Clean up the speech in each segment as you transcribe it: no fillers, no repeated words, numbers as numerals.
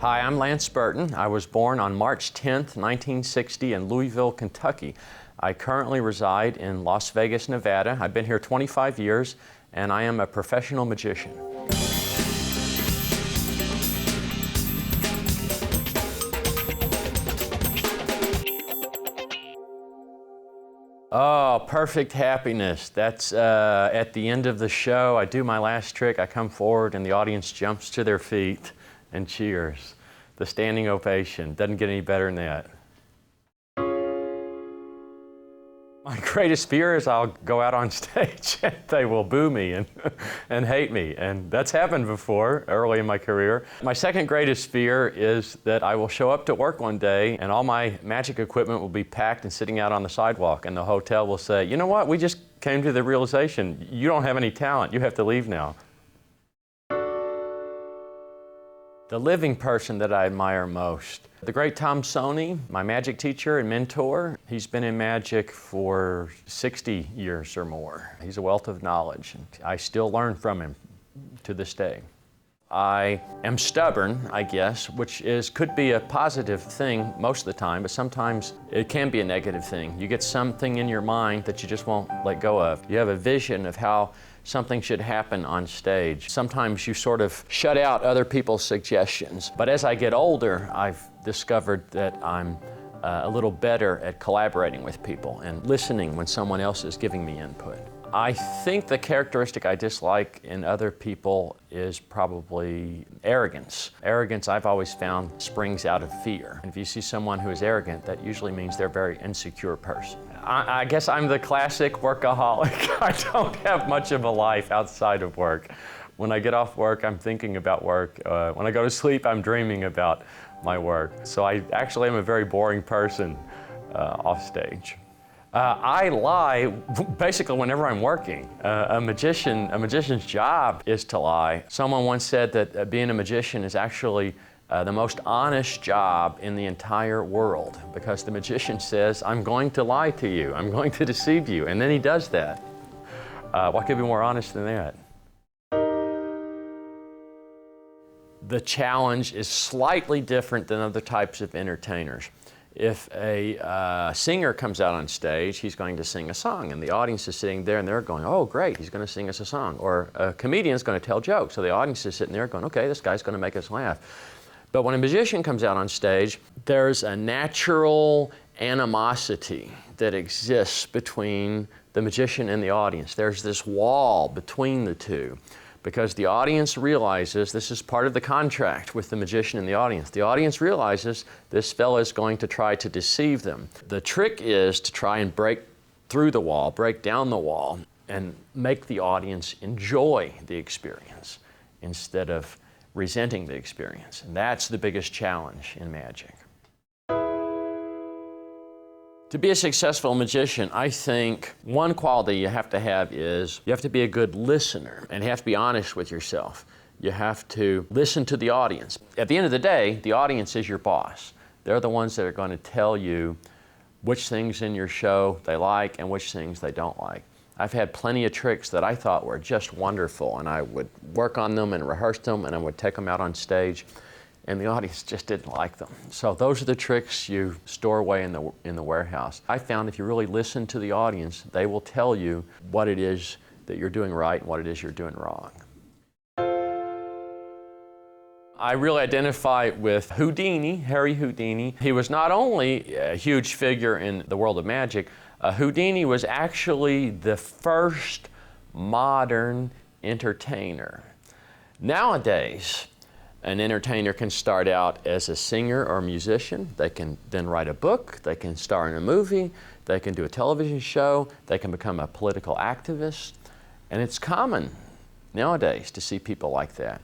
Hi, I'm Lance Burton. I was born on March 10th, 1960 in Louisville, Kentucky. I currently reside in Las Vegas, Nevada. I've been here 25 years, and I am a professional magician. Oh, perfect happiness. That's at the end of the show. I do my last trick. I come forward and the audience jumps to their feet and cheers. The standing ovation. Doesn't get any better than that. My greatest fear is I'll go out on stage and they will boo me and hate me. And that's happened before, early in my career. My second greatest fear is that I will show up to work one day and all my magic equipment will be packed and sitting out on the sidewalk, and the hotel will say, you know what, we just came to the realization, you don't have any talent, you have to leave now. The living person that I admire most. The great Tom Sony, my magic teacher and mentor. He's been in magic for 60 years or more. He's a wealth of knowledge. I still learn from him to this day. I am stubborn, I guess, which could be a positive thing most of the time, but sometimes it can be a negative thing. You get something in your mind that you just won't let go of. You have a vision of how something should happen on stage. Sometimes you sort of shut out other people's suggestions. But as I get older, I've discovered that I'm a little better at collaborating with people and listening when someone else is giving me input. I think the characteristic I dislike in other people is probably arrogance. Arrogance, I've always found, springs out of fear. And if you see someone who is arrogant, that usually means they're a very insecure person. I guess I'm the classic workaholic. I don't have much of a life outside of work. When I get off work, I'm thinking about work. When I go to sleep, I'm dreaming about my work. So I actually am a very boring person off stage. I lie basically whenever I'm working. A magician's job is to lie. Someone once said that being a magician is actually the most honest job in the entire world, because the magician says, I'm going to lie to you, I'm going to deceive you, and then he does that. What could be more honest than that? The challenge is slightly different than other types of entertainers. If a singer comes out on stage, he's going to sing a song, and the audience is sitting there and they're going, oh great, he's going to sing us a song. Or a comedian's going to tell jokes, so the audience is sitting there going, okay, this guy's going to make us laugh. But when a magician comes out on stage, there's a natural animosity that exists between the magician and the audience. There's this wall between the two, because the audience realizes, this is part of the contract with the magician and the audience. The audience realizes this fellow is going to try to deceive them. The trick is to try and break through the wall, break down the wall, and make the audience enjoy the experience instead of resenting the experience. And that's the biggest challenge in magic. To be a successful magician, I think one quality you have to have is you have to be a good listener, and you have to be honest with yourself. You have to listen to the audience. At the end of the day, the audience is your boss. They're the ones that are going to tell you which things in your show they like and which things they don't like. I've had plenty of tricks that I thought were just wonderful, and I would work on them and rehearse them, and I would take them out on stage, and the audience just didn't like them. So those are the tricks you store away in the warehouse. I found if you really listen to the audience, they will tell you what it is that you're doing right and what it is you're doing wrong. I really identify with Houdini, Harry Houdini. He was not only a huge figure in the world of magic, Houdini was actually the first modern entertainer. Nowadays, an entertainer can start out as a singer or a musician. They can then write a book, they can star in a movie, they can do a television show, they can become a political activist. And it's common nowadays to see people like that.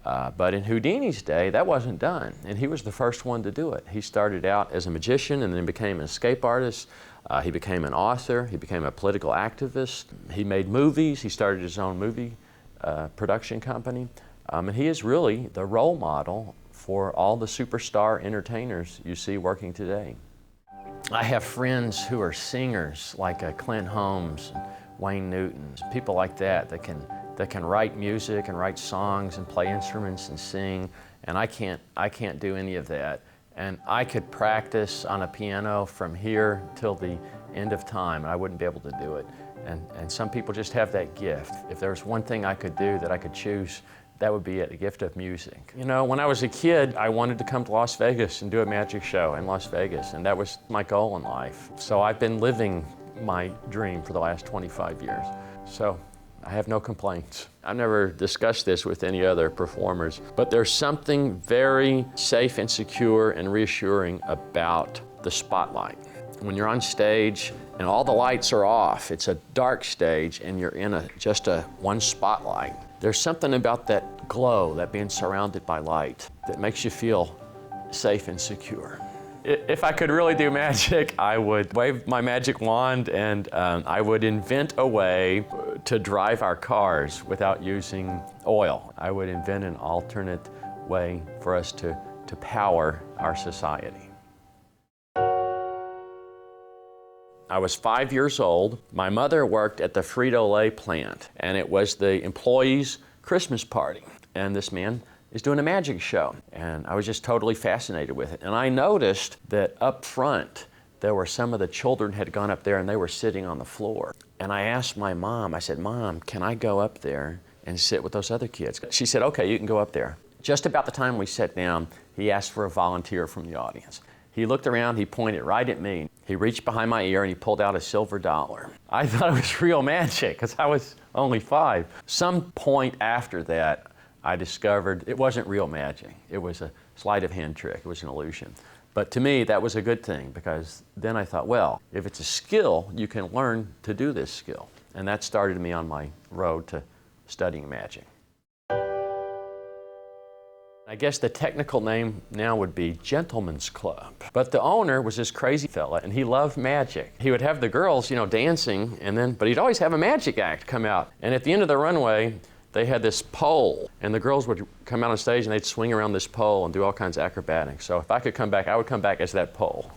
But in Houdini's day, that wasn't done, and he was the first one to do it. He started out as a magician and then became an escape artist. He became an author, he became a political activist. He made movies, he started his own movie production company. And he is really the role model for all the superstar entertainers you see working today. I have friends who are singers like Clint Holmes, Wayne Newton, people like that that can write music and write songs and play instruments and sing, and I can't do any of that. And I could practice on a piano from here till the end of time, and I wouldn't be able to do it. And some people just have that gift. If there was one thing I could do that I could choose, that would be it, the gift of music. You know, when I was a kid, I wanted to come to Las Vegas and do a magic show in Las Vegas, and that was my goal in life. So I've been living my dream for the last 25 years. So I have no complaints. I've never discussed this with any other performers, but there's something very safe and secure and reassuring about the spotlight. When you're on stage and all the lights are off, it's a dark stage and you're in just one spotlight. There's something about that glow, that being surrounded by light, that makes you feel safe and secure. If I could really do magic, I would wave my magic wand and I would invent a way to drive our cars without using oil. I would invent an alternate way for us to power our society. I was 5 years old. My mother worked at the Frito-Lay plant, and it was the employees' Christmas party. And this man is doing a magic show, and I was just totally fascinated with it. And I noticed that up front, there were some of the children had gone up there and they were sitting on the floor. And I asked my mom, I said, "Mom, can I go up there and sit with those other kids?" She said, "Okay, you can go up there." Just about the time we sat down, he asked for a volunteer from the audience. He looked around, he pointed right at me. He reached behind my ear and he pulled out a silver dollar. I thought it was real magic because I was only 5. Some point after that, I discovered it wasn't real magic. It was a sleight of hand trick. It was an illusion. But to me, that was a good thing because then I thought, well, if it's a skill, you can learn to do this skill. And that started me on my road to studying magic. I guess the technical name now would be Gentlemen's Club. But the owner was this crazy fella, and he loved magic. He would have the girls, you know, dancing, but he'd always have a magic act come out. And at the end of the runway, they had this pole, and the girls would come out on stage and they'd swing around this pole and do all kinds of acrobatics. So if I could come back, I would come back as that pole.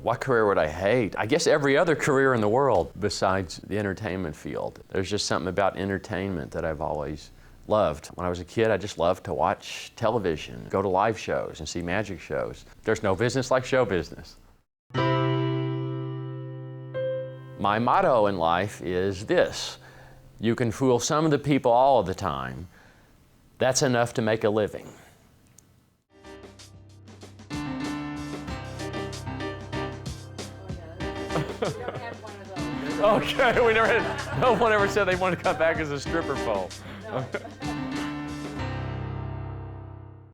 What career would I hate? I guess every other career in the world besides the entertainment field. There's just something about entertainment that I've always loved. When I was a kid, I just loved to watch television, go to live shows and see magic shows. There's no business like show business. My motto in life is this: you can fool some of the people all of the time. That's enough to make a living. Okay, we never had, no one ever said they wanted to come back as a stripper pole. No.